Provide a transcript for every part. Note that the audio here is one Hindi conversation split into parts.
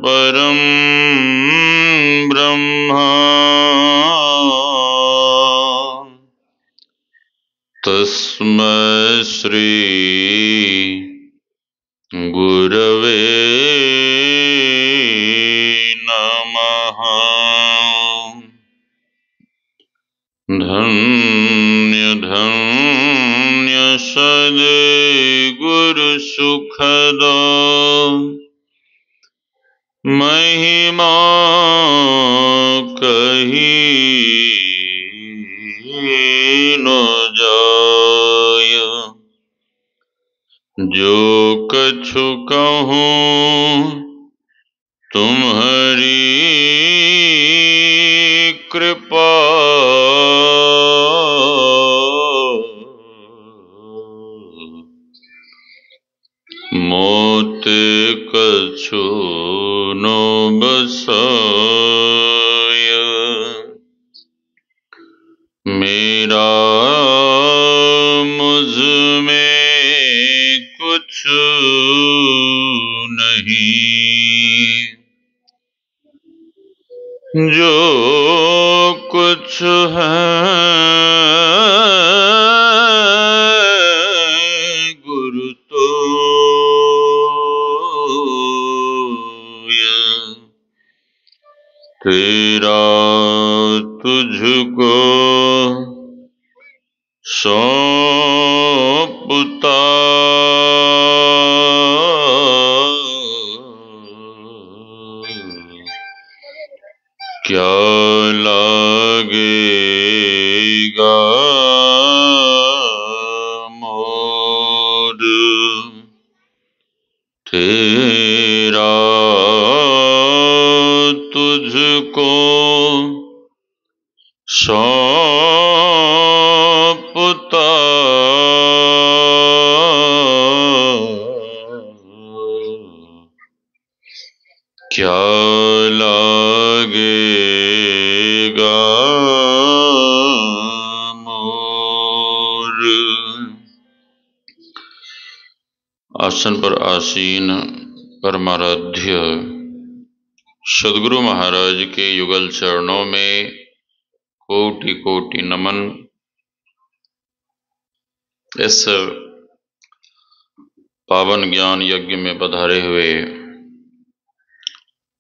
परं ब्रह्म तस्मै श्री गुरवे नमः। धन्य धन्य सद्गुरु सुखदा महिमा कही न जाय। जो कछु कहूँ तुम्हारी कृपा, मोते कछु न बसाय। मेरा मुझ में कुछ नहीं, जो कुछ है गुरु तो तेरा तुझको सौंपता। क्या लागेगा मोर तेरा तुझको सौंपता। क्या लागेगा मोर। आसन पर आसीन परमाराध्य सद्गुरु महाराज के युगल चरणों में कोटि कोटि नमन। इस पावन ज्ञान यज्ञ में पधारे हुए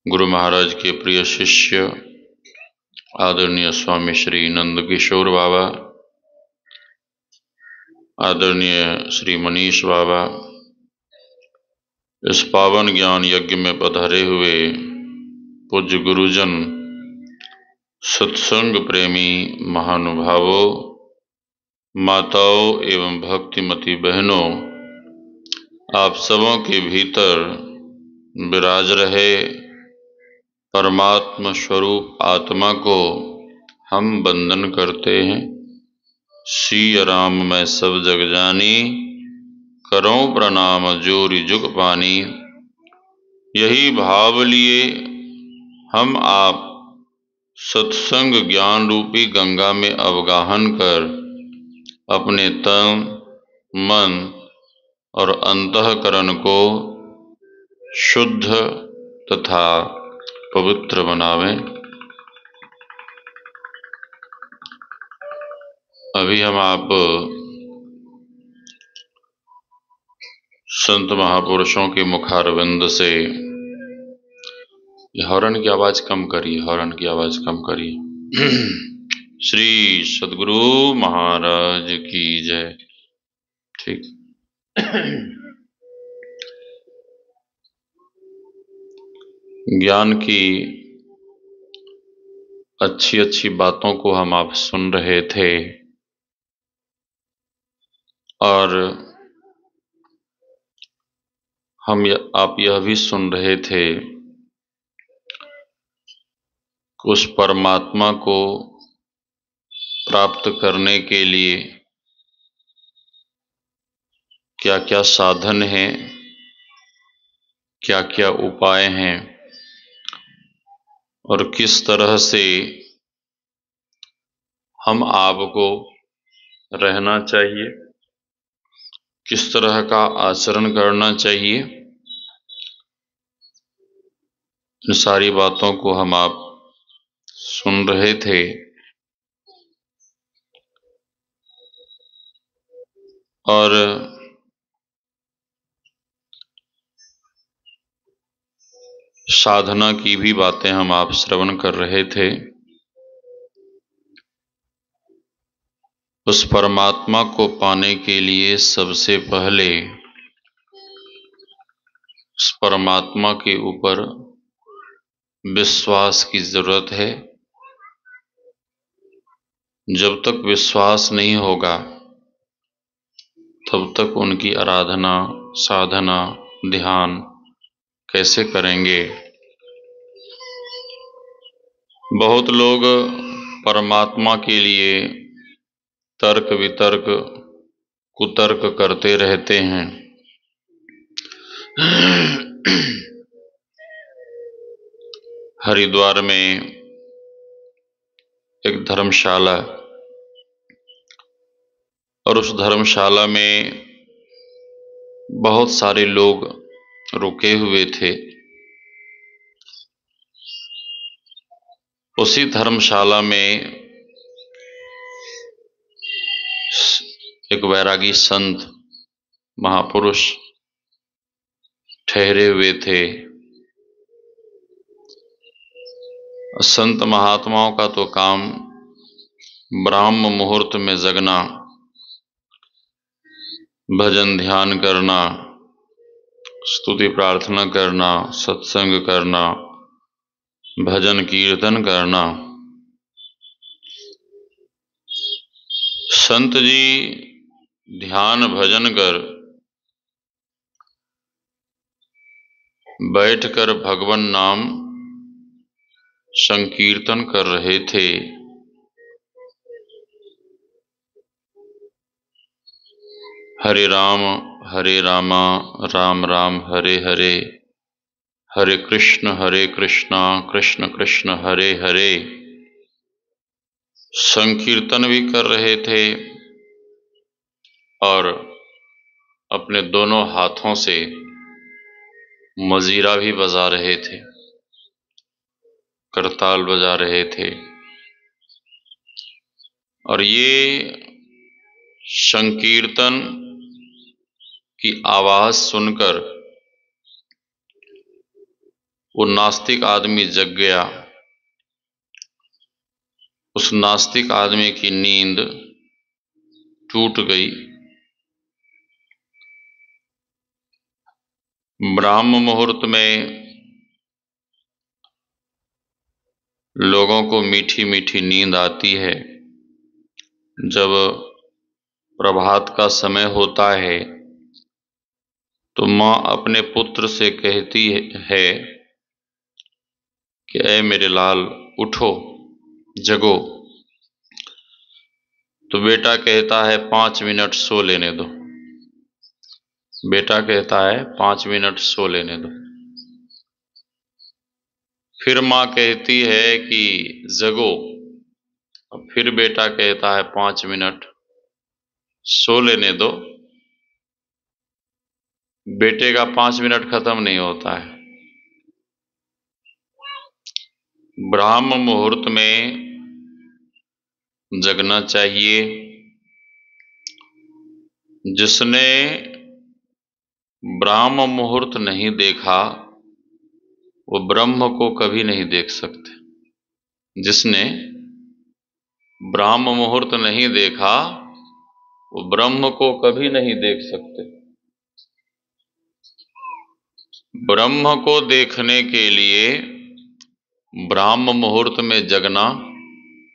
गुरु महाराज के प्रिय शिष्य आदरणीय स्वामी श्री नंद किशोर बाबा, आदरणीय श्री मनीष बाबा, इस पावन ज्ञान यज्ञ में पधारे हुए पूज्य गुरुजन, सत्संग प्रेमी महानुभावों, माताओं एवं भक्तिमती बहनों, आप सबों के भीतर विराज रहे परमात्मा स्वरूप आत्मा को हम वंदन करते हैं। सिया राम मैं सब जग जानी, करो प्रणाम जोरि जुग पानी। यही भाव लिए हम आप सत्संग ज्ञान रूपी गंगा में अवगाहन कर अपने तन, मन और अंतःकरण को शुद्ध तथा पवित्र बनावें। अभी हम आप संत महापुरुषों के मुखारविंद से, हॉर्न की आवाज कम करिए, हॉर्न की आवाज कम करिए। श्री सद्गुरु महाराज की जय। ठीक। ज्ञान की अच्छी अच्छी बातों को हम आप सुन रहे थे और आप यह भी सुन रहे थे कि उस परमात्मा को प्राप्त करने के लिए क्या क्या साधन हैं, क्या क्या उपाय हैं और किस तरह से हम आपको रहना चाहिए, किस तरह का आचरण करना चाहिए। इन सारी बातों को हम आप सुन रहे थे और साधना की भी बातें हम आप श्रवण कर रहे थे। उस परमात्मा को पाने के लिए सबसे पहले उस परमात्मा के ऊपर विश्वास की जरूरत है। जब तक विश्वास नहीं होगा तब तक उनकी आराधना, साधना, ध्यान कैसे करेंगे। बहुत लोग परमात्मा के लिए तर्क वितर्क कुतर्क करते रहते हैं। हरिद्वार में एक धर्मशाला और उस धर्मशाला में बहुत सारे लोग रुके हुए थे। उसी धर्मशाला में एक वैरागी संत महापुरुष ठहरे हुए थे। संत महात्माओं का तो काम ब्राह्म मुहूर्त में जगना, भजन ध्यान करना, स्तुति प्रार्थना करना, सत्संग करना, भजन कीर्तन करना। संत जी ध्यान भजन कर बैठकर भगवान नाम संकीर्तन कर रहे थे। हरे राम राम राम हरे हरे, हरे कृष्णा कृष्ण कृष्ण हरे हरे संकीर्तन भी कर रहे थे और अपने दोनों हाथों से मजीरा भी बजा रहे थे, करताल बजा रहे थे। और ये संकीर्तन की आवाज सुनकर वो नास्तिक आदमी जग गया। उस नास्तिक आदमी की नींद टूट गई। ब्राह्म मुहूर्त में लोगों को मीठी मीठी नींद आती है। जब प्रभात का समय होता है तो माँ अपने पुत्र से कहती है कि ऐ मेरे लाल उठो, जगो। तो बेटा कहता है 5 मिनट सो लेने दो। बेटा कहता है 5 मिनट सो लेने दो। फिर माँ कहती है कि जगो। और फिर बेटा कहता है 5 मिनट सो लेने दो। बेटे का 5 मिनट खत्म नहीं होता है। ब्राह्म मुहूर्त में जगना चाहिए। जिसने ब्राह्म मुहूर्त नहीं देखा वो ब्रह्म को कभी नहीं देख सकते। जिसने ब्राह्म मुहूर्त नहीं देखा वो ब्रह्म को कभी नहीं देख सकते। ब्रह्म को देखने के लिए ब्राह्म मुहूर्त में जगना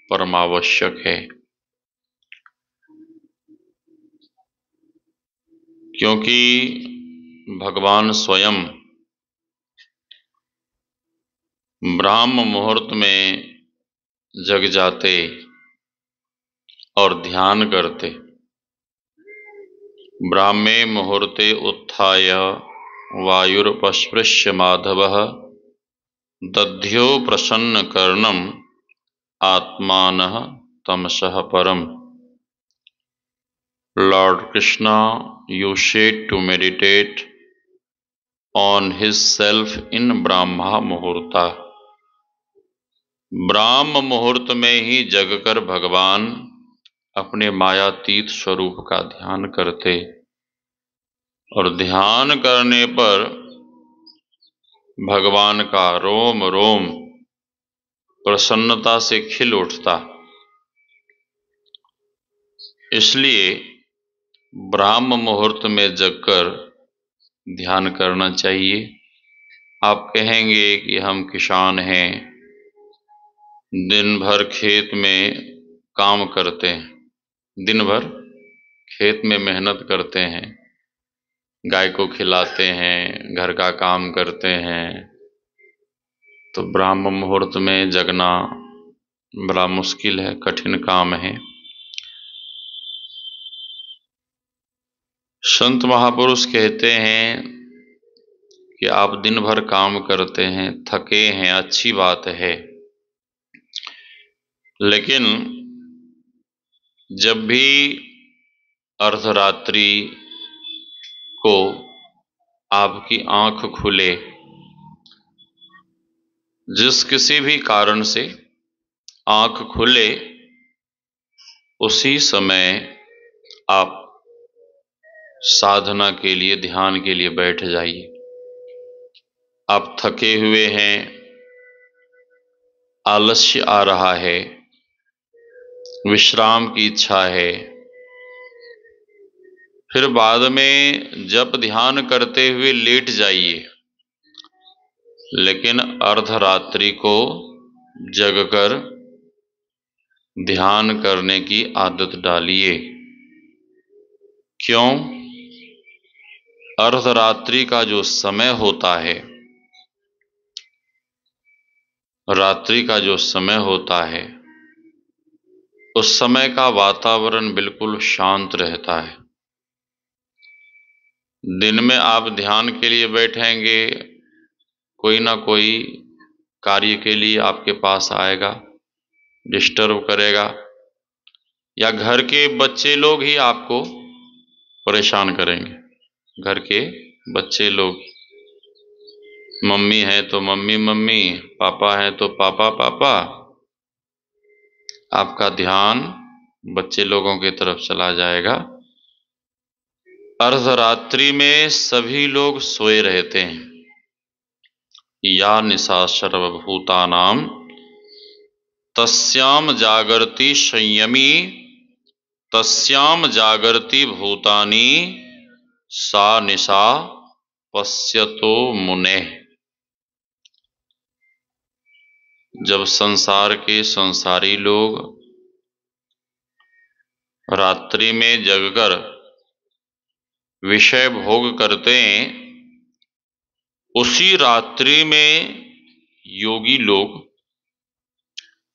परमावश्यक है। क्योंकि भगवान स्वयं ब्राह्म मुहूर्त में जग जाते और ध्यान करते। ब्राह्मे मुहूर्ते उत्थाय वायुर्पस्पृश्य माधवः दध्यो प्रसन्न कर्णम आत्मानः तमसः परम। Lord Krishna, you said to meditate on his self in Brahma मुहूर्ता। ब्राह्म मुहूर्त में ही जगकर भगवान अपने मायातीत स्वरूप का ध्यान करते, और ध्यान करने पर भगवान का रोम रोम प्रसन्नता से खिल उठता। इसलिए ब्राह्म मुहूर्त में जगकर ध्यान करना चाहिए। आप कहेंगे कि हम किसान हैं, दिन भर खेत में काम करते हैं, दिन भर खेत में मेहनत करते हैं, गाय को खिलाते हैं, घर का काम करते हैं, तो ब्राह्म मुहूर्त में जगना बड़ा मुश्किल है, कठिन काम है। संत महापुरुष कहते हैं कि आप दिन भर काम करते हैं, थके हैं, अच्छी बात है, लेकिन जब भी अर्धरात्रि को आपकी आंख खुले, जिस किसी भी कारण से आंख खुले, उसी समय आप साधना के लिए, ध्यान के लिए बैठ जाइए। आप थके हुए हैं, आलस्य आ रहा है, विश्राम की इच्छा है, फिर बाद में जप ध्यान करते हुए लेट जाइए, लेकिन अर्धरात्रि को जगकर ध्यान करने की आदत डालिए। क्यों? अर्धरात्रि का जो समय होता है, रात्रि का जो समय होता है, उस समय का वातावरण बिल्कुल शांत रहता है। दिन में आप ध्यान के लिए बैठेंगे, कोई ना कोई कार्य के लिए आपके पास आएगा, डिस्टर्ब करेगा, या घर के बच्चे लोग ही आपको परेशान करेंगे। घर के बच्चे लोग, मम्मी है तो मम्मी मम्मी, पापा है तो पापा पापा, आपका ध्यान बच्चे लोगों की तरफ चला जाएगा। अर्धरात्रि में सभी लोग सोए रहते हैं। या निशा सर्वभूतानां तस्याम जागर्ति संयमी, तस्याम जागर्ति भूतानि सा निशा पश्यतो मुने। जब संसार के संसारी लोग रात्रि में जगकर विषय भोग करते हैं, उसी रात्रि में योगी लोग,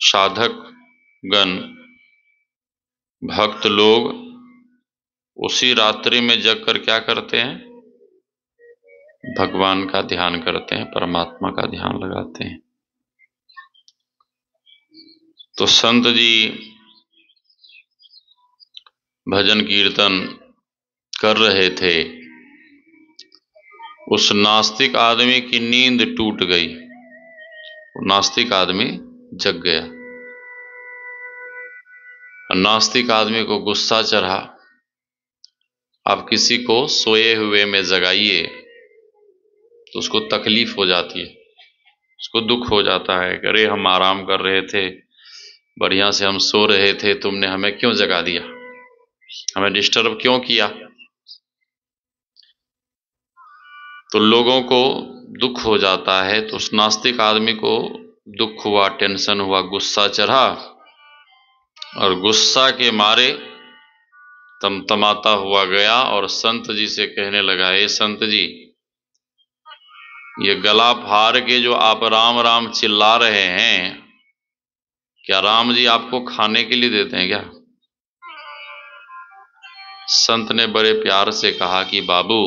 साधक गण, भक्त लोग उसी रात्रि में जगकर क्या करते हैं? भगवान का ध्यान करते हैं, परमात्मा का ध्यान लगाते हैं। तो संत जी भजन कीर्तन कर रहे थे, उस नास्तिक आदमी की नींद टूट गई, नास्तिक आदमी जग गया। नास्तिक आदमी को गुस्सा चढ़ा। आप किसी को सोए हुए में जगाइए तो उसको तकलीफ हो जाती है, उसको दुख हो जाता है कि अरे हम आराम कर रहे थे, बढ़िया से हम सो रहे थे, तुमने हमें क्यों जगा दिया, हमें डिस्टर्ब क्यों किया। तो लोगों को दुख हो जाता है। तो उस नास्तिक आदमी को दुख हुआ, टेंशन हुआ, गुस्सा चढ़ा, और गुस्सा के मारे तमतमाता हुआ गया और संत जी से कहने लगा, हे संत जी, ये गला फाड़ के जो आप राम राम चिल्ला रहे हैं, क्या राम जी आपको खाने के लिए देते हैं क्या? संत ने बड़े प्यार से कहा कि बाबू,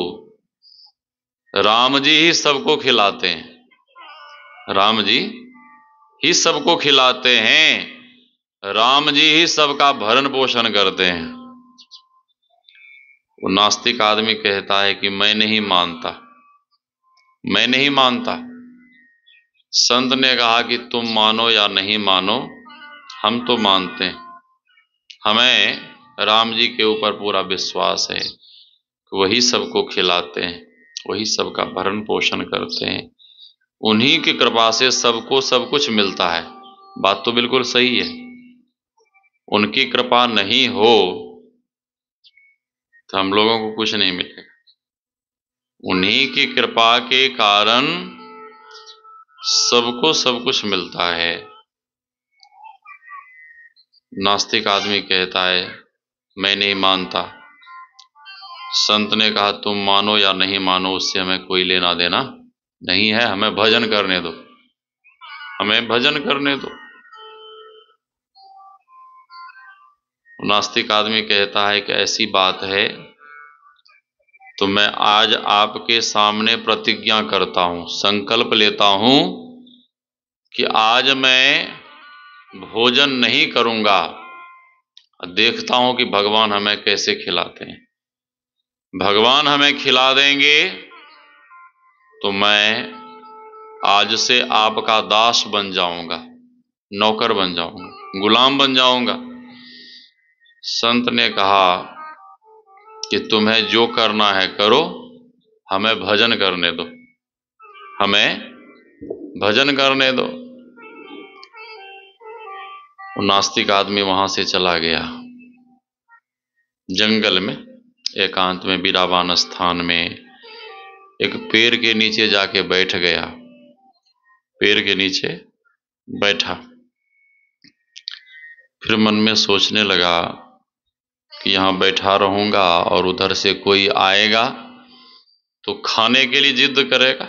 राम जी ही सबको खिलाते हैं, राम जी ही सबको खिलाते हैं, राम जी ही सबका भरण पोषण करते हैं। वो नास्तिक आदमी कहता है कि मैं नहीं मानता, मैं नहीं मानता। संत ने कहा कि तुम मानो या नहीं मानो, हम तो मानते हैं। हमें राम जी के ऊपर पूरा विश्वास है, वही सबको खिलाते हैं, वही सबका भरण पोषण करते हैं, उन्हीं की कृपा से सबको सब कुछ मिलता है। बात तो बिल्कुल सही है। उनकी कृपा नहीं हो तो हम लोगों को कुछ नहीं मिलेगा। उन्हीं की कृपा के कारण सबको सब कुछ मिलता है। नास्तिक आदमी कहता है मैं नहीं मानता। संत ने कहा तुम मानो या नहीं मानो, उससे हमें कोई लेना देना नहीं है, हमें भजन करने दो, हमें भजन करने दो। नास्तिक आदमी कहता है कि ऐसी बात है तो मैं आज आपके सामने प्रतिज्ञा करता हूं, संकल्प लेता हूं कि आज मैं भोजन नहीं करूंगा, देखता हूं कि भगवान हमें कैसे खिलाते हैं। भगवान हमें खिला देंगे तो मैं आज से आपका दास बन जाऊंगा, नौकर बन जाऊंगा, गुलाम बन जाऊंगा। संत ने कहा कि तुम्हें जो करना है करो, हमें भजन करने दो, हमें भजन करने दो। वो नास्तिक आदमी वहां से चला गया। जंगल में एकांत में बिरावान स्थान में एक पेड़ के नीचे जाके बैठ गया। पेड़ के नीचे बैठा, फिर मन में सोचने लगा कि यहां बैठा रहूंगा और उधर से कोई आएगा तो खाने के लिए जिद करेगा,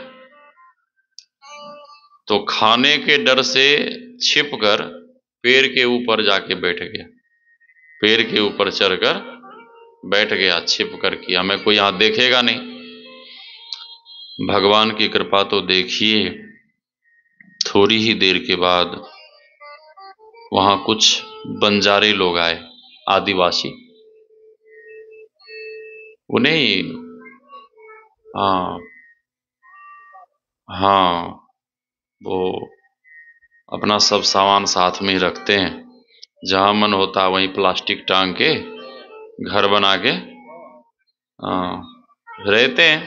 तो खाने के डर से छिपकर पेड़ के ऊपर जाके बैठ गया। पेड़ के ऊपर चढ़कर बैठ गया छिप कर कि हमें कोई यहां देखेगा नहीं। भगवान की कृपा तो देखिए, थोड़ी ही देर के बाद वहां कुछ बंजारे लोग आए, आदिवासी। उन्हें हाँ हाँ, वो अपना सब सामान साथ में ही रखते हैं, जहां मन होता है वहीं प्लास्टिक टांग के घर बना के रहते हैं।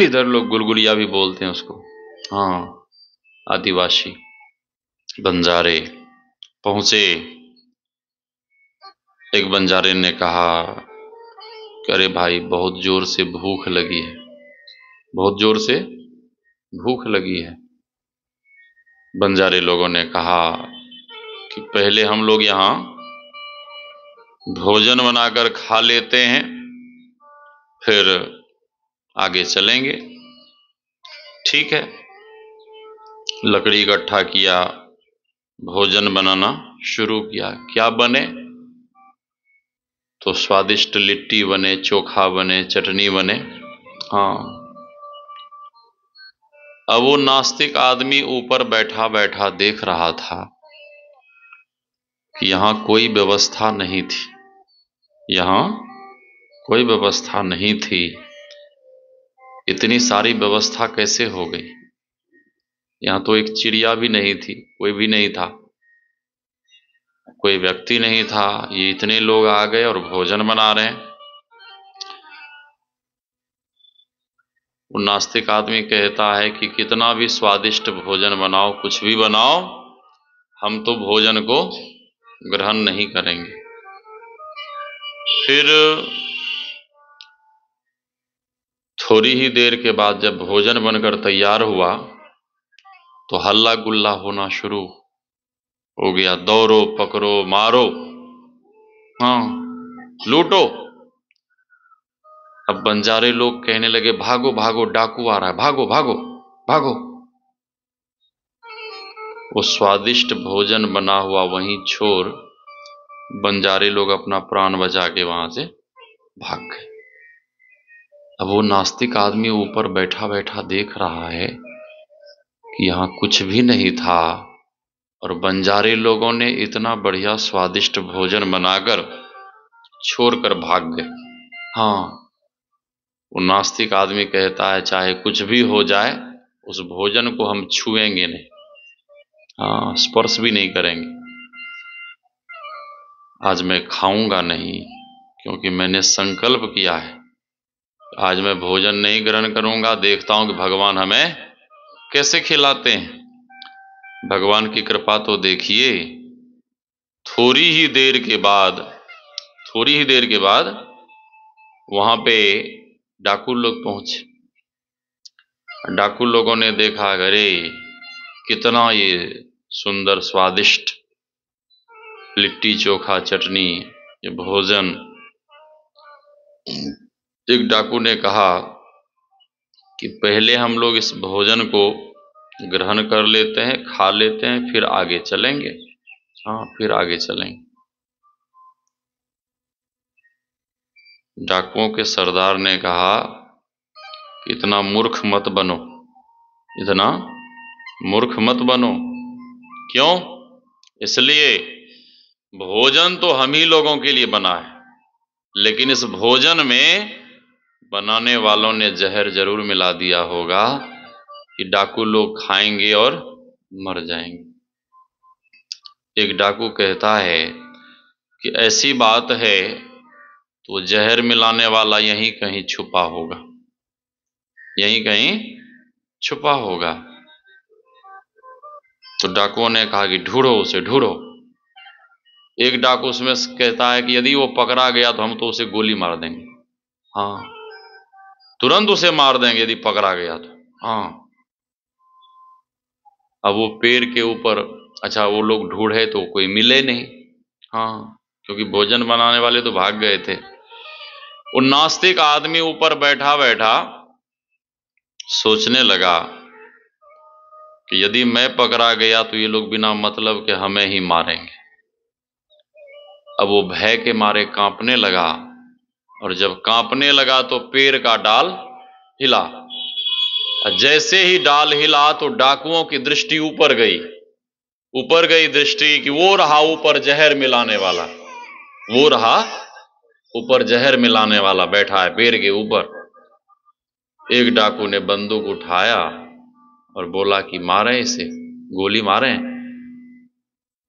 इधर लोग गुलगुलिया भी बोलते हैं उसको। हाँ, आदिवासी बंजारे पहुंचे। एक बंजारे ने कहा कि अरे भाई बहुत जोर से भूख लगी है, बहुत जोर से भूख लगी है। बंजारे लोगों ने कहा कि पहले हम लोग यहाँ भोजन बनाकर खा लेते हैं, फिर आगे चलेंगे। ठीक है, लकड़ी इकट्ठा किया, भोजन बनाना शुरू किया। क्या बने? तो स्वादिष्ट लिट्टी बने, चोखा बने, चटनी बने। हाँ, अब वो नास्तिक आदमी ऊपर बैठा बैठा देख रहा था कि यहां कोई व्यवस्था नहीं थी, यहां कोई व्यवस्था नहीं थी। इतनी सारी व्यवस्था कैसे हो गई? यहां तो एक चिड़िया भी नहीं थी, कोई भी नहीं था, कोई व्यक्ति नहीं था। ये इतने लोग आ गए और भोजन बना रहे हैं। वो नास्तिक आदमी कहता है कि कितना भी स्वादिष्ट भोजन बनाओ, कुछ भी बनाओ, हम तो भोजन को ग्रहण नहीं करेंगे। फिर थोड़ी ही देर के बाद जब भोजन बनकर तैयार हुआ तो हल्ला गुल्ला होना शुरू हो गया। दौड़ो, पकड़ो, मारो, हाँ, लूटो। अब बंजारे लोग कहने लगे भागो भागो, डाकू आ रहा है, भागो भागो भागो। वो स्वादिष्ट भोजन बना हुआ वहीं छोड़ बंजारे लोग अपना प्राण बचा के वहां से भाग गए। अब वो नास्तिक आदमी ऊपर बैठा बैठा देख रहा है कि यहां कुछ भी नहीं था और बंजारे लोगों ने इतना बढ़िया स्वादिष्ट भोजन बनाकर छोड़कर भाग गए। हाँ, वो नास्तिक आदमी कहता है चाहे कुछ भी हो जाए उस भोजन को हम छुएंगे नहीं, हाँ, स्पर्श भी नहीं करेंगे। आज मैं खाऊंगा नहीं, क्योंकि मैंने संकल्प किया है आज मैं भोजन नहीं ग्रहण करूंगा, देखता हूं कि भगवान हमें कैसे खिलाते हैं। भगवान की कृपा तो देखिए, थोड़ी ही देर के बाद वहां पे डाकू लोग पहुंचे। डाकू लोगों ने देखा, अरे कितना ये सुंदर स्वादिष्ट लिट्टी चोखा चटनी, ये भोजन। एक डाकू ने कहा कि पहले हम लोग इस भोजन को ग्रहण कर लेते हैं, खा लेते हैं, फिर आगे चलेंगे। हाँ, फिर आगे चलेंगे। डाकुओं के सरदार ने कहा कि इतना मूर्ख मत बनो, इतना मूर्ख मत बनो। क्यों? इसलिए भोजन तो हम ही लोगों के लिए बना है, लेकिन इस भोजन में बनाने वालों ने जहर जरूर मिला दिया होगा कि डाकू लोग खाएंगे और मर जाएंगे। एक डाकू कहता है कि ऐसी बात है तो जहर मिलाने वाला यहीं कहीं छुपा होगा, यहीं कहीं छुपा होगा। तो डाकुओं ने कहा कि ढूंढो उसे, ढूंढो। एक डाकू उसमें कहता है कि यदि वो पकड़ा गया तो हम तो उसे गोली मार देंगे, हाँ, तुरंत उसे मार देंगे यदि पकड़ा गया तो, हाँ। अब वो पेड़ के ऊपर, अच्छा, वो लोग ढूंढे तो कोई मिले नहीं, हाँ, क्योंकि भोजन बनाने वाले तो भाग गए थे। वो नास्तिक आदमी ऊपर बैठा बैठा सोचने लगा कि यदि मैं पकड़ा गया तो ये लोग बिना मतलब के हमें ही मारेंगे। अब वो भय के मारे कांपने लगा, और जब कांपने लगा तो पेड़ का डाल हिला। जैसे ही डाल हिला तो डाकुओं की दृष्टि ऊपर गई दृष्टि कि वो रहा ऊपर जहर मिलाने वाला, वो रहा ऊपर जहर मिलाने वाला बैठा है पेड़ के ऊपर। एक डाकू ने बंदूक उठाया और बोला कि मारें इसे, गोली मारें।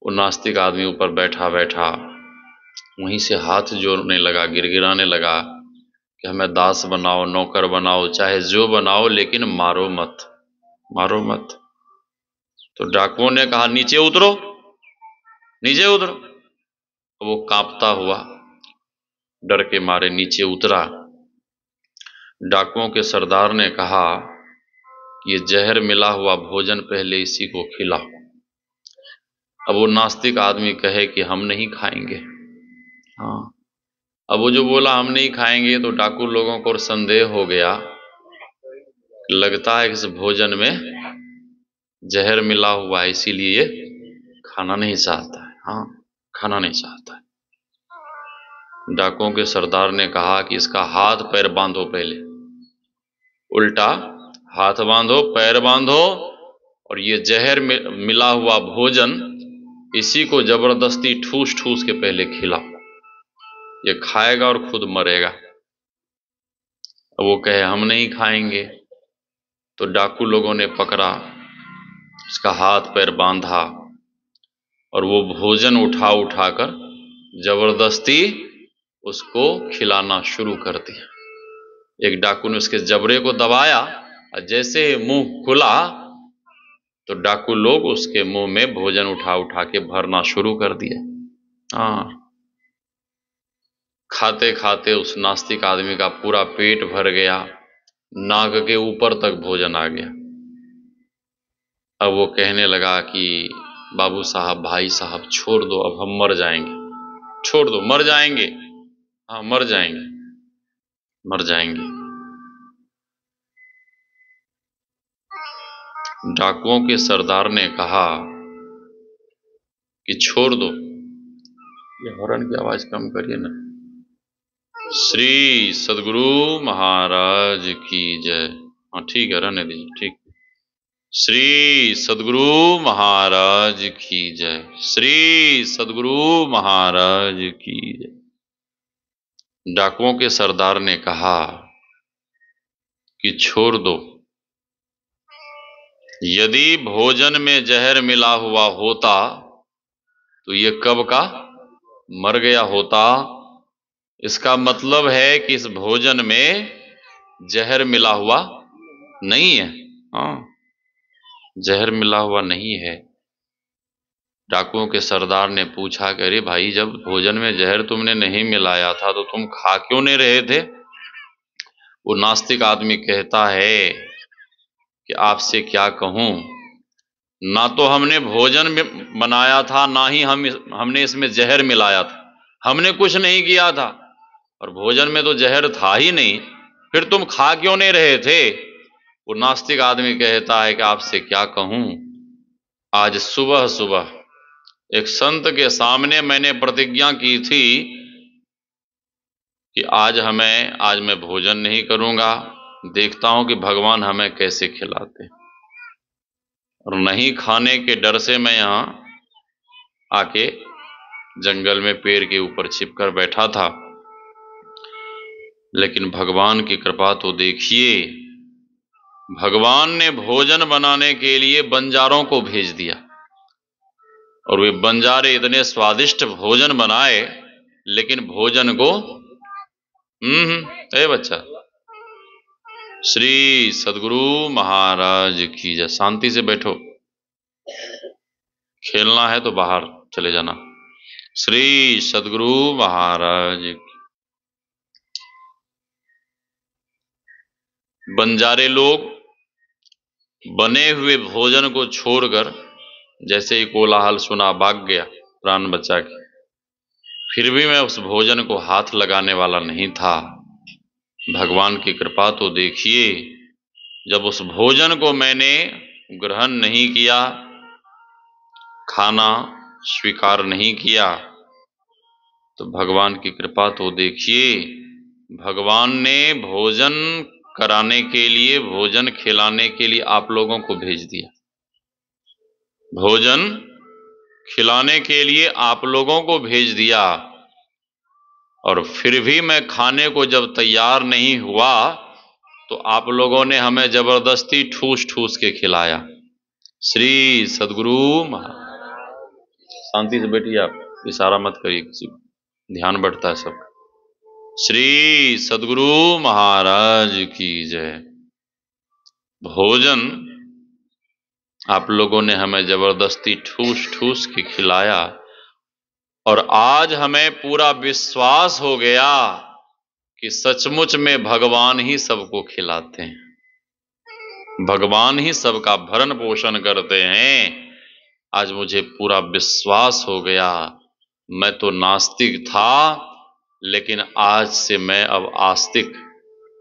वो नास्तिक आदमी ऊपर बैठा बैठा वहीं से हाथ जोड़ने लगा, गिड़गिड़ाने लगा कि हमें दास बनाओ, नौकर बनाओ, चाहे जो बनाओ, लेकिन मारो मत, मारो मत। तो डाकुओं ने कहा नीचे उतरो, नीचे उतरो। वो कांपता हुआ डर के मारे नीचे उतरा। डाकुओं के सरदार ने कहा ये जहर मिला हुआ भोजन पहले इसी को खिलाओ। अब वो नास्तिक आदमी कहे कि हम नहीं खाएंगे, हाँ। अब वो जो बोला हम नहीं खाएंगे तो डाकू लोगों को संदेह हो गया, लगता है कि इस भोजन में जहर मिला हुआ है, इसीलिए ये खाना नहीं चाहता है, हाँ, खाना नहीं चाहता है। डाकुओं के सरदार ने कहा कि इसका हाथ पैर बांधो, पहले उल्टा हाथ बांधो, पैर बांधो, और ये जहर मिला हुआ भोजन इसी को जबरदस्ती ठूस ठूस के पहले खिलाओ, ये खाएगा और खुद मरेगा। अब वो कहे हम नहीं खाएंगे, तो डाकू लोगों ने पकड़ा, इसका हाथ पैर बांधा और वो भोजन उठा उठाकर जबरदस्ती उसको खिलाना शुरू कर दिया। एक डाकू ने उसके जबड़े को दबाया और जैसे मुंह खुला तो डाकू लोग उसके मुंह में भोजन उठा उठा के भरना शुरू कर दिया। हाँ, खाते खाते उस नास्तिक आदमी का पूरा पेट भर गया, नाक के ऊपर तक भोजन आ गया। अब वो कहने लगा कि बाबू साहब, भाई साहब, छोड़ दो, अब हम मर जाएंगे, छोड़ दो, मर जाएंगे, हाँ, मर जाएंगे, मर जाएंगे। डाकुओं के सरदार ने कहा कि छोड़ दो, ये हॉर्न की आवाज कम करिए ना। श्री सदगुरु महाराज की जय। हाँ ठीक है, रहने दीजिए, ठीक। श्री सदगुरु महाराज की जय, श्री सदगुरु महाराज की जय। डाकुओं के सरदार ने कहा कि छोड़ दो, यदि भोजन में जहर मिला हुआ होता तो ये कब का मर गया होता। इसका मतलब है कि इस भोजन में जहर मिला हुआ नहीं है। हाँ, जहर मिला हुआ नहीं है। डाकुओं के सरदार ने पूछा कि अरे भाई, जब भोजन में जहर तुमने नहीं मिलाया था तो तुम खा क्यों नहीं रहे थे? वो नास्तिक आदमी कहता है कि आपसे क्या कहूं, ना तो हमने भोजन में बनाया था, ना ही हमने इसमें जहर मिलाया था। हमने कुछ नहीं किया था और भोजन में तो जहर था ही नहीं, फिर तुम खा क्यों नहीं रहे थे? वो नास्तिक आदमी कहता है कि आपसे क्या कहूं, आज सुबह सुबह एक संत के सामने मैंने प्रतिज्ञा की थी कि आज मैं भोजन नहीं करूंगा, देखता हूं कि भगवान हमें कैसे खिलाते, और नहीं खाने के डर से मैं यहां आके जंगल में पेड़ के ऊपर छिपकर बैठा था। लेकिन भगवान की कृपा तो देखिए, भगवान ने भोजन बनाने के लिए बंजारों को भेज दिया और वे बंजारे इतने स्वादिष्ट भोजन बनाए, लेकिन भोजन को बच्चा, श्री सदगुरु महाराज की जय। शांति से बैठो, खेलना है तो बाहर चले जाना। श्री सदगुरु महाराज। बंजारे लोग बने हुए भोजन को छोड़कर, जैसे ही कोलाहल सुना भाग गया प्राण बचा के। फिर भी मैं उस भोजन को हाथ लगाने वाला नहीं था। भगवान की कृपा तो देखिए, जब उस भोजन को मैंने ग्रहण नहीं किया, खाना स्वीकार नहीं किया, तो भगवान की कृपा तो देखिए, भगवान ने भोजन कराने के लिए, भोजन खिलाने के लिए आप लोगों को भेज दिया। भोजन खिलाने के लिए आप लोगों को भेज दिया, और फिर भी मैं खाने को जब तैयार नहीं हुआ तो आप लोगों ने हमें जबरदस्ती ठूस ठूस के खिलाया। श्री सदगुरु शांति से बैठिए, आप इशारा मत करिए किसी को, ध्यान बढ़ता है सबका। श्री सदगुरु महाराज की जय। भोजन आप लोगों ने हमें जबरदस्ती ठूस ठूस के खिलाया, और आज हमें पूरा विश्वास हो गया कि सचमुच में भगवान ही सबको खिलाते हैं, भगवान ही सबका भरण पोषण करते हैं। आज मुझे पूरा विश्वास हो गया। मैं तो नास्तिक था, लेकिन आज से मैं अब आस्तिक,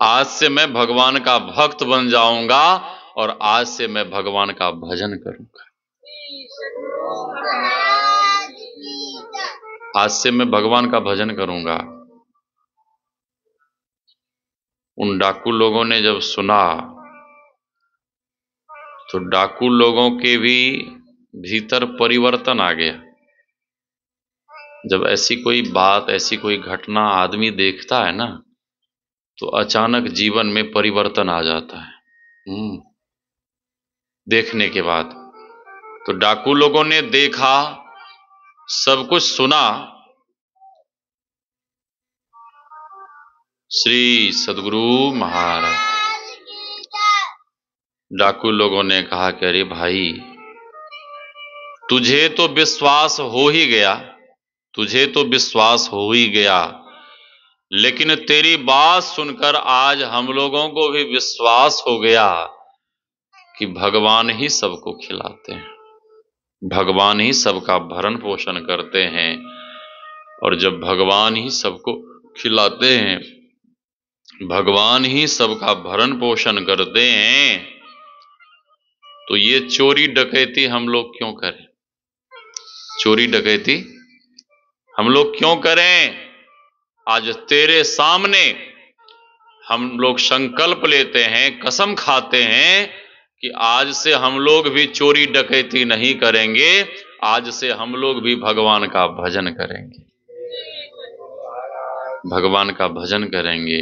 आज से मैं भगवान का भक्त बन जाऊंगा, और आज से मैं भगवान का भजन करूंगा। आज से मैं भगवान का भजन करूंगा। उन डाकू लोगों ने जब सुना तो डाकू लोगों के भी भीतर परिवर्तन आ गया। जब ऐसी कोई बात, ऐसी कोई घटना आदमी देखता है ना, तो अचानक जीवन में परिवर्तन आ जाता है। देखने के बाद तो डाकू लोगों ने देखा, सब कुछ सुना। श्री सदगुरु महाराज। डाकू लोगों ने कहा कि अरे भाई, तुझे तो विश्वास हो ही गया, तुझे तो विश्वास हो ही गया, लेकिन तेरी बात सुनकर आज हम लोगों को भी विश्वास हो गया कि भगवान ही सबको खिलाते हैं, भगवान ही सबका भरण पोषण करते हैं। और जब भगवान ही सबको खिलाते हैं, भगवान ही सबका भरण पोषण करते हैं, तो ये चोरी डकैती हम लोग क्यों करें? चोरी डकैती हम लोग क्यों करें? आज तेरे सामने हम लोग संकल्प लेते हैं, कसम खाते हैं कि आज से हम लोग भी चोरी डकैती नहीं करेंगे, आज से हम लोग भी भगवान का भजन करेंगे, भगवान का भजन करेंगे।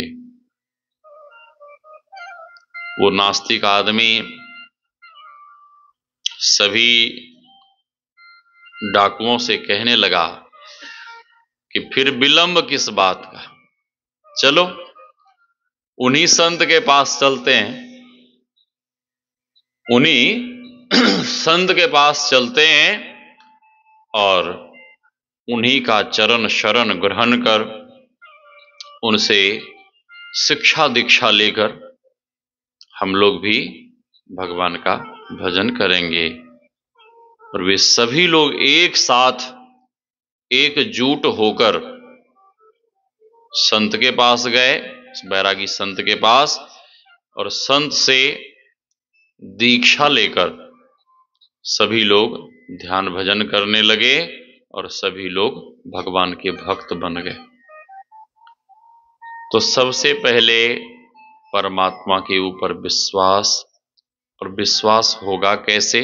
वो नास्तिक आदमी सभी डाकुओं से कहने लगा कि फिर विलंब किस बात का, चलो उन्हीं संत के पास चलते हैं, उन्हीं संत के पास चलते हैं और उन्हीं का चरण शरण ग्रहण कर उनसे शिक्षा दीक्षा लेकर हम लोग भी भगवान का भजन करेंगे। और वे सभी लोग एक साथ एकजुट होकर संत के पास गए, बैरागी संत के पास, और संत से दीक्षा लेकर सभी लोग ध्यान भजन करने लगे और सभी लोग भगवान के भक्त बन गए। तो सबसे पहले परमात्मा के ऊपर विश्वास, और विश्वास होगा कैसे?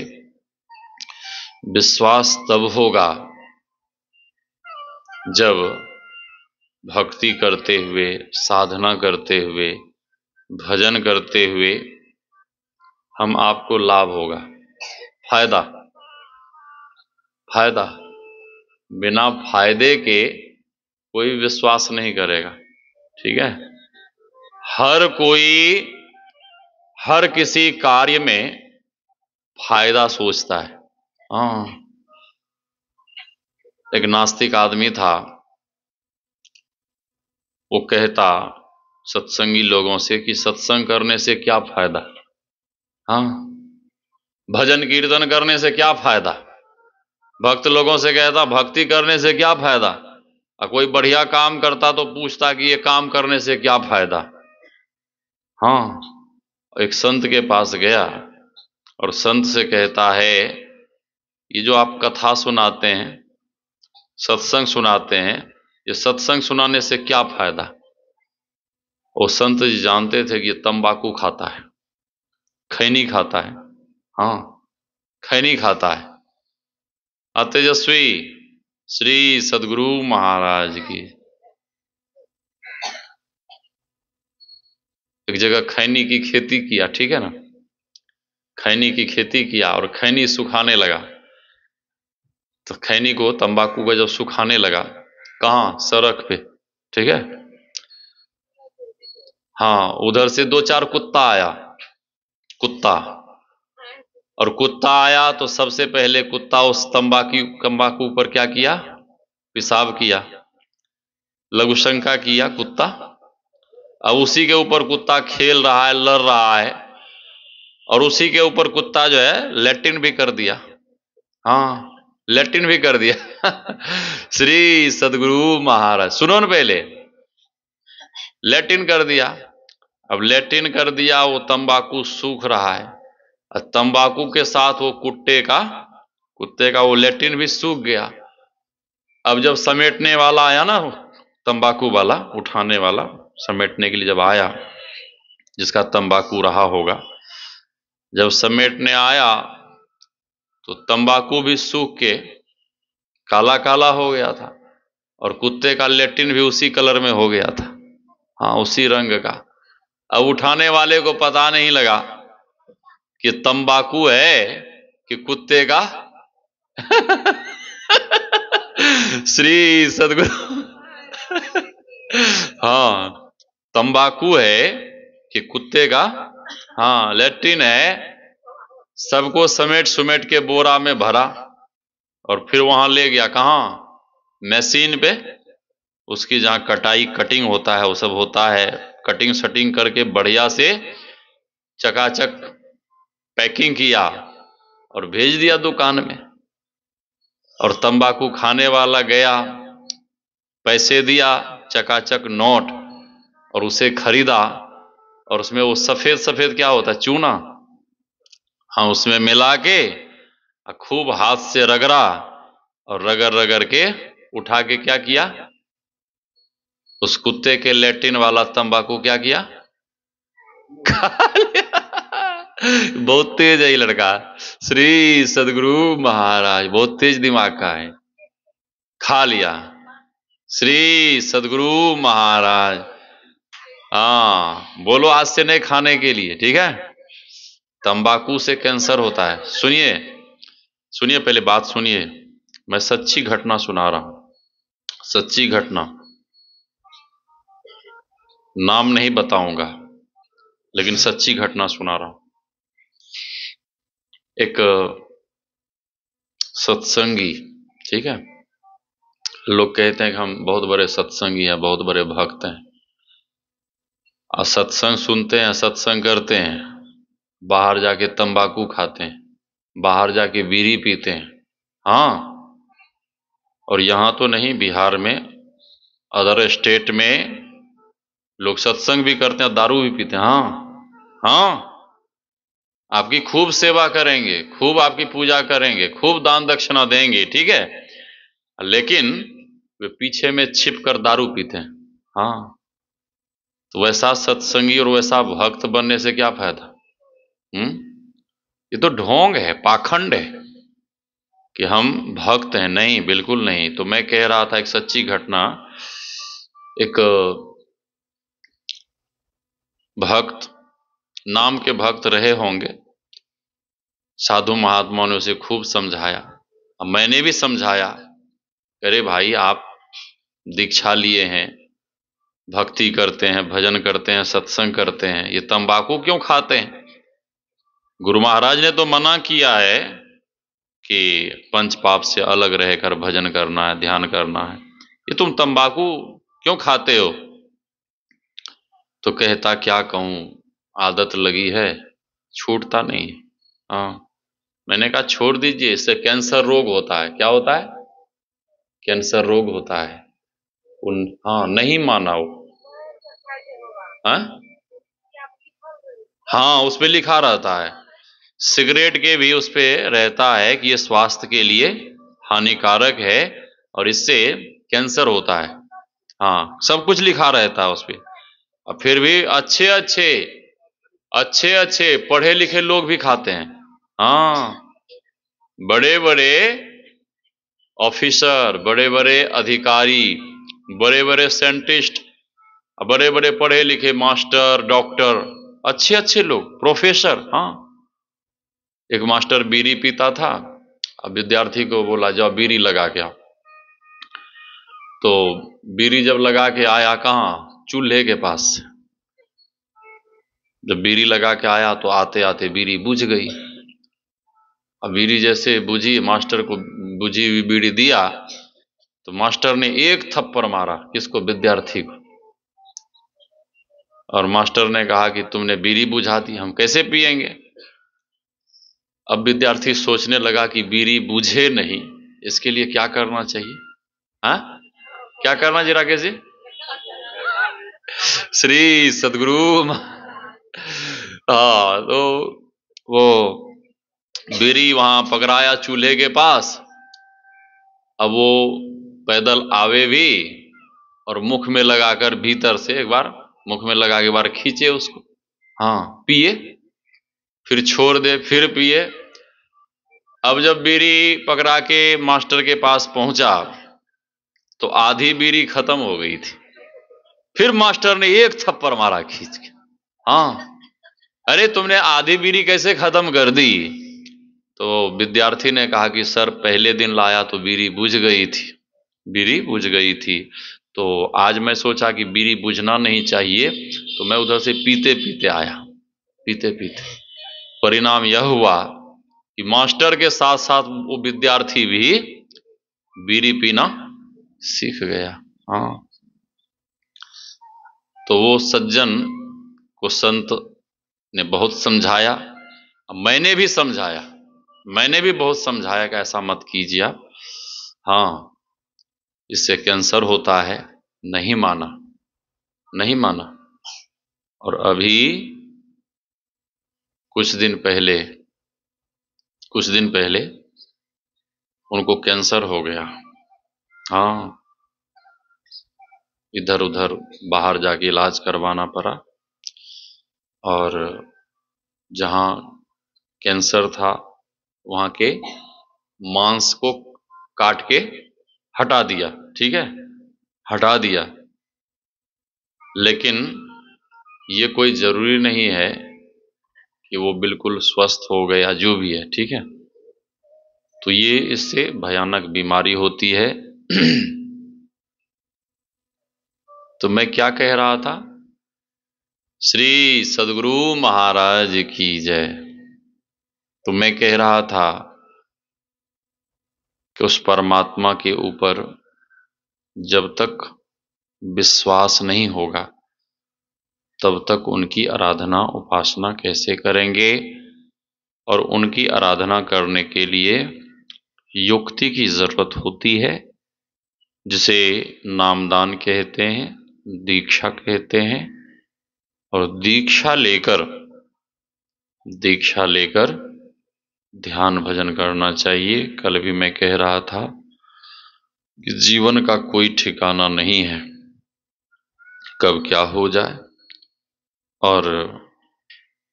विश्वास तब होगा जब भक्ति करते हुए, साधना करते हुए, भजन करते हुए हम आपको लाभ होगा, फायदा। फायदा, बिना फायदे के कोई विश्वास नहीं करेगा, ठीक है। हर कोई हर किसी कार्य में फायदा सोचता है। हाँ, एक नास्तिक आदमी था, वो कहता सत्संगी लोगों से कि सत्संग करने से क्या फायदा, हाँ, भजन कीर्तन करने से क्या फायदा। भक्त लोगों से कहता भक्ति करने से क्या फायदा, और कोई बढ़िया काम करता तो पूछता कि ये काम करने से क्या फायदा। हाँ, एक संत के पास गया और संत से कहता है ये जो आप कथा सुनाते हैं, सत्संग सुनाते हैं, ये सत्संग सुनाने से क्या फायदा। वो संत जी जानते थे कि ये तंबाकू खाता है, खैनी खाता है, हाँ, खैनी खाता है। तेजस्वी श्री सदगुरु महाराज की एक जगह खैनी की खेती किया, ठीक है ना, खैनी की खेती किया और खैनी सुखाने लगा। तो खैनी को, तंबाकू को जब सुखाने लगा, कहाँ, सड़क पे, ठीक है। हाँ, उधर से दो चार कुत्ता आया, कुत्ता, और कुत्ता आया तो सबसे पहले कुत्ता उस तंबाकू पर क्या किया, पेशाब किया, लघुशंका किया कुत्ता। अब उसी के ऊपर कुत्ता खेल रहा है, लड़ रहा है, और उसी के ऊपर कुत्ता जो है लैट्रिन भी कर दिया। हाँ, लैट्रिन भी कर दिया। श्री सदगुरु महाराज, सुनो न, पहले लैट्रिन कर दिया। अब लैट्रिन कर दिया, वो तंबाकू सूख रहा है, और तंबाकू के साथ वो कुत्ते का वो लैट्रिन भी सूख गया। अब जब समेटने वाला आया ना, तंबाकू वाला, उठाने वाला, समेटने के लिए जब आया, जिसका तंबाकू रहा होगा, जब समेटने आया तो तंबाकू भी सूख के काला काला हो गया था, और कुत्ते का लैट्रिन भी उसी कलर में हो गया था, हाँ, उसी रंग का। अब उठाने वाले को पता नहीं लगा कि तंबाकू है कि कुत्ते का। श्री सदगुरु। हाँ, तंबाकू है कि कुत्ते का, हाँ, लैट्रिन है। सबको समेट सुमेट के बोरा में भरा और फिर वहां ले गया, कहाँ, मशीन पे। उसकी जहां कटिंग होता है, वो सब होता है, कटिंग शटिंग करके बढ़िया से चकाचक पैकिंग किया और भेज दिया दुकान में। और तंबाकू खाने वाला गया, पैसे दिया, चकाचक नोट, और उसे खरीदा, और उसमें वो सफेद सफेद क्या होता है, चूना, हाँ, उसमें मिला के खूब हाथ से रगड़ा, और रगड़ रगड़ के उठा के क्या किया, उस कुत्ते के लैट्रिन वाला तंबाकू क्या किया, खा लिया। बहुत तेज है ये लड़का, श्री सदगुरु महाराज, बहुत तेज दिमाग का है, खा लिया। श्री सदगुरु महाराज, हाँ, बोलो आज से नहीं खाने के लिए, ठीक है। तंबाकू से कैंसर होता है। सुनिए, सुनिए, पहले बात सुनिए। मैं सच्ची घटना सुना रहा हूं, सच्ची घटना। नाम नहीं बताऊंगा, लेकिन सच्ची घटना सुना रहा हूं। एक सत्संगी, ठीक है, लोग कहते हैं कि हम बहुत बड़े सत्संगी हैं, बहुत बड़े भक्त हैं, और सत्संग सुनते हैं, सत्संग करते हैं, बाहर जाके तंबाकू खाते हैं, बाहर जाके बीड़ी पीते हैं। हाँ, और यहां तो नहीं, बिहार में, अदर स्टेट में लोग सत्संग भी करते हैं, दारू भी पीते हैं। हाँ, हाँ, आपकी खूब सेवा करेंगे, खूब आपकी पूजा करेंगे, खूब दान दक्षिणा देंगे, ठीक है, लेकिन वे पीछे में छिप कर दारू पीते हैं। हाँ, तो वैसा सत्संगी और वैसा भक्त बनने से क्या फायदा? ये तो ढोंग है, पाखंड है कि हम भक्त हैं। नहीं, बिल्कुल नहीं। तो मैं कह रहा था एक सच्ची घटना। एक भक्त, नाम के भक्त रहे होंगे, साधु महात्माओं ने उसे खूब समझाया, अब मैंने भी समझाया, अरे भाई आप दीक्षा लिए हैं, भक्ति करते हैं, भजन करते हैं, सत्संग करते हैं, ये तंबाकू क्यों खाते हैं? गुरु महाराज ने तो मना किया है कि पंच पाप से अलग रहकर भजन करना है, ध्यान करना है, ये तुम तंबाकू क्यों खाते हो? तो कहता क्या कहूं, आदत लगी है, छूटता नहीं। हाँ, मैंने कहा छोड़ दीजिए, इससे कैंसर रोग होता है। क्या होता है? कैंसर रोग होता है। उन, हाँ, नहीं माना वो। हाँ, हाँ, उस पे लिखा रहता है, सिगरेट के भी उस पे रहता है कि ये स्वास्थ्य के लिए हानिकारक है और इससे कैंसर होता है। हाँ, सब कुछ लिखा रहता है उस पे। और फिर भी अच्छे अच्छे, अच्छे अच्छे पढ़े लिखे लोग भी खाते हैं। हाँ, बड़े बड़े ऑफिसर, बड़े बड़े अधिकारी, बड़े बड़े साइंटिस्ट, बड़े बड़े पढ़े लिखे मास्टर, डॉक्टर, अच्छे अच्छे लोग, प्रोफेसर। हाँ, एक मास्टर बीड़ी पीता था, अब विद्यार्थी को बोला जाओ बीड़ी लगा के आओ। तो बीड़ी जब लगा के आया, कहाँ, चूल्हे के पास से, जब बीड़ी लगा के आया तो आते आते बीड़ी बुझ गई। अब बीड़ी जैसे बुझी, मास्टर को बुझी हुई बीड़ी दिया, तो मास्टर ने एक थप्पड़ मारा, किसको? विद्यार्थी को। और मास्टर ने कहा कि तुमने बीड़ी बुझा दी, हम कैसे पिएंगे? अब विद्यार्थी सोचने लगा कि बीड़ी बुझे नहीं, इसके लिए क्या करना चाहिए? हाँ, क्या करना जी राकेश जी? श्री सदगुरु हाँ, तो वो बीड़ी वहां पकड़ाया चूल्हे के पास। अब वो पैदल आवे भी, और मुख में लगाकर भीतर से एक बार, मुख में लगा के एक बार खींचे उसको। हाँ, पिए, फिर छोड़ दे, फिर पिए। अब जब बीड़ी पकड़ा के मास्टर के पास पहुंचा, तो आधी बीड़ी खत्म हो गई थी। फिर मास्टर ने एक थप्पड़ मारा खींच के। हाँ, अरे तुमने आधी बीड़ी कैसे खत्म कर दी? तो विद्यार्थी ने कहा कि सर पहले दिन लाया तो बीड़ी बुझ गई थी, बीड़ी बुझ गई थी, तो आज मैं सोचा कि बीड़ी बुझना नहीं चाहिए, तो मैं उधर से पीते पीते आया, पीते पीते। परिणाम यह हुआ कि मास्टर के साथ साथ वो विद्यार्थी भी बीड़ी पीना सीख गया। हाँ, तो वो सज्जन को संत ने बहुत समझाया, मैंने भी समझाया, मैंने भी बहुत समझाया कि ऐसा मत कीजिए आप। हाँ, इससे कैंसर होता है। नहीं माना, नहीं माना। और अभी कुछ दिन पहले, कुछ दिन पहले उनको कैंसर हो गया। हाँ, इधर उधर बाहर जाके इलाज करवाना पड़ा, और जहां कैंसर था वहां के मांस को काट के हटा दिया, ठीक है, हटा दिया, लेकिन ये कोई जरूरी नहीं है कि वो बिल्कुल स्वस्थ हो गए या जो भी है, ठीक है। तो ये इससे भयानक बीमारी होती है। तो मैं क्या कह रहा था? श्री सद्गुरु महाराज की जय। तो मैं कह रहा था कि उस परमात्मा के ऊपर जब तक विश्वास नहीं होगा तब तक उनकी आराधना उपासना कैसे करेंगे। और उनकी आराधना करने के लिए युक्ति की जरूरत होती है, जिसे नामदान कहते हैं, दीक्षा कहते हैं। और दीक्षा लेकर ध्यान भजन करना चाहिए। कल भी मैं कह रहा था कि जीवन का कोई ठिकाना नहीं है, कब क्या हो जाए। और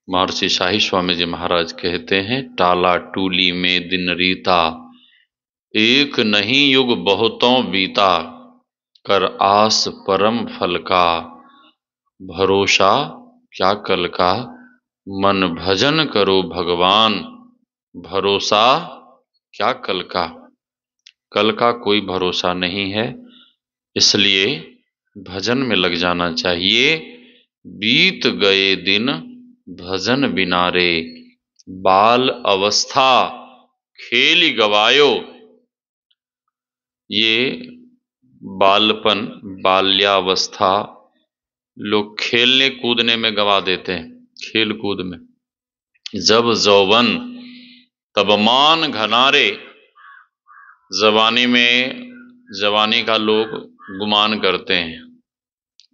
महर्षि शाही स्वामी जी महाराज कहते हैं, टाला टूली में दिन रीता, एक नहीं युग बहुतों बीता, कर आस परम फल का, भरोसा क्या कल का, मन भजन करो भगवान, भरोसा क्या कल का। कल का कोई भरोसा नहीं है, इसलिए भजन में लग जाना चाहिए। बीत गए दिन भजन बिना रे, बाल अवस्था खेल गवायो। ये बालपन, बाल्यावस्था लोग खेलने कूदने में गवा देते हैं, खेल कूद में। जब जौवन तब मान घनारे, जवानी का लोग गुमान करते हैं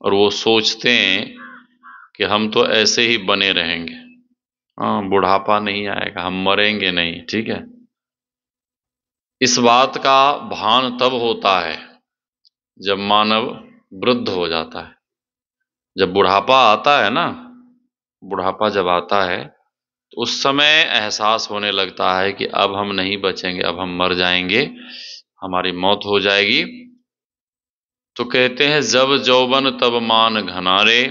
और वो सोचते हैं कि हम तो ऐसे ही बने रहेंगे, हाँ बुढ़ापा नहीं आएगा, हम मरेंगे नहीं, ठीक है। इस बात का भान तब होता है जब मानव वृद्ध हो जाता है। जब बुढ़ापा आता है ना, बुढ़ापा जब आता है तो उस समय एहसास होने लगता है कि अब हम नहीं बचेंगे, अब हम मर जाएंगे, हमारी मौत हो जाएगी। तो कहते हैं जब जौवन तब मान घनारे।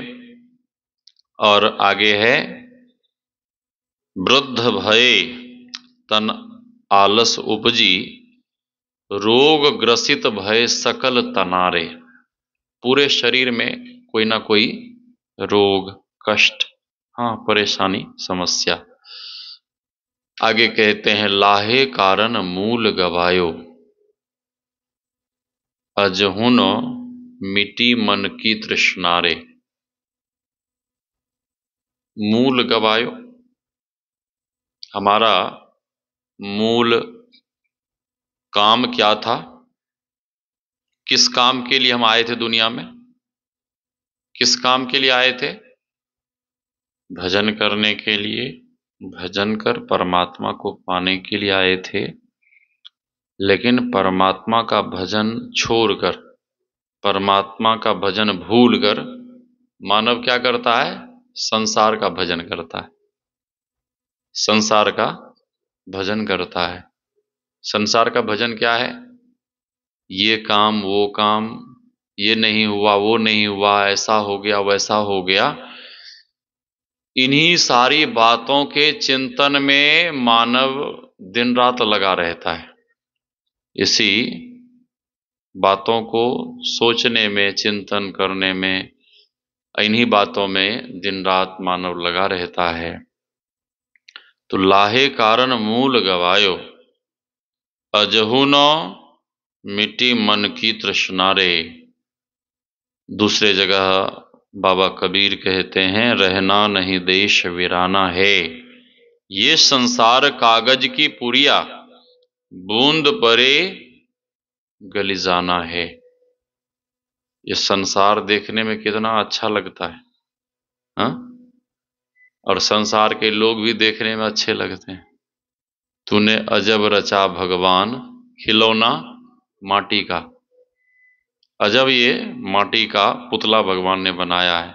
और आगे है, वृद्ध भये तन आलस उपजी, रोग ग्रसित भय सकल तनारे। पूरे शरीर में कोई ना कोई रोग, कष्ट, हाँ परेशानी, समस्या। आगे कहते हैं, लाहे कारण मूल गवायो, अजहुन मिटी मन की तृष्णारे। मूल गवायो, हमारा मूल काम क्या था? किस काम के लिए हम आए थे दुनिया में? किस काम के लिए आए थे? भजन करने के लिए। भजन कर परमात्मा को पाने के लिए आए थे। लेकिन परमात्मा का भजन छोड़कर, परमात्मा का भजन भूलकर मानव क्या करता है? संसार का भजन करता है, संसार का भजन करता है। संसार का भजन क्या है? ये काम वो काम, ये नहीं हुआ वो नहीं हुआ, ऐसा हो गया वैसा हो गया। इन्हीं सारी बातों के चिंतन में मानव दिन रात लगा रहता है। इसी बातों को सोचने में, चिंतन करने में, इन्हीं बातों में दिन रात मानव लगा रहता है। तो लाहे कारण मूल गवायो, अजहुनो मिट्टी मन की तृष्णा रे। दूसरे जगह बाबा कबीर कहते हैं, रहना नहीं देश वीराना है, ये संसार कागज की पुड़िया, बूंद परे गली जाना है। ये संसार देखने में कितना अच्छा लगता है, हाँ? और संसार के लोग भी देखने में अच्छे लगते हैं। तूने अजब रचा भगवान, खिलौना माटी का। अजब ये माटी का पुतला भगवान ने बनाया है।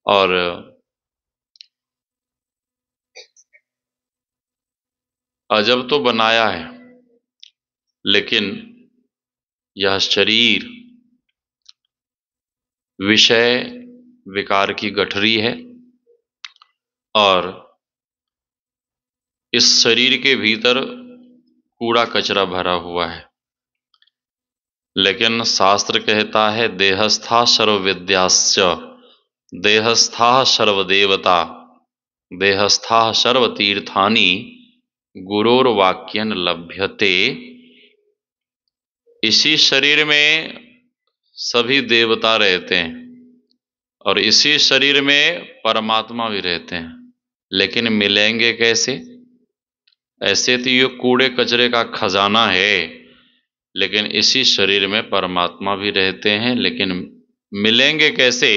और अजब तो बनाया है, लेकिन यह शरीर विषय विकार की गठरी है और इस शरीर के भीतर कूड़ा कचरा भरा हुआ है। लेकिन शास्त्र कहता है देहस्था सर्व विद्याश्च, देहस्था सर्वदेवता, देहस्था सर्व तीर्थानि, गुरोर्वाक्यन लभ्यते। इसी शरीर में सभी देवता रहते हैं और इसी शरीर में परमात्मा भी रहते हैं, लेकिन मिलेंगे कैसे? ऐसे तो ये कूड़े कचरे का खजाना है, लेकिन इसी शरीर में परमात्मा भी रहते हैं, लेकिन मिलेंगे कैसे?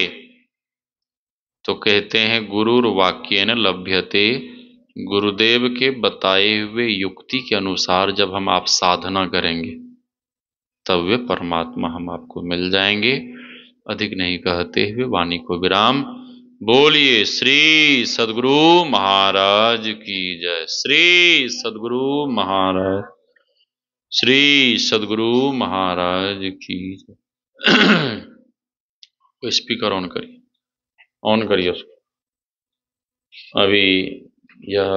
तो कहते हैं गुरुर वाक्येन लभ्यते, गुरुदेव के बताए हुए युक्ति के अनुसार जब हम आप साधना करेंगे तब वे परमात्मा हम आपको मिल जाएंगे। अधिक नहीं कहते हुए वाणी को विराम। बोलिए श्री सद्गुरु महाराज की जय। श्री सद्गुरु महाराज, श्री सद्गुरु महाराज की जय। स्पीकर ऑन करिए, ऑन करिए उसको। अभी यह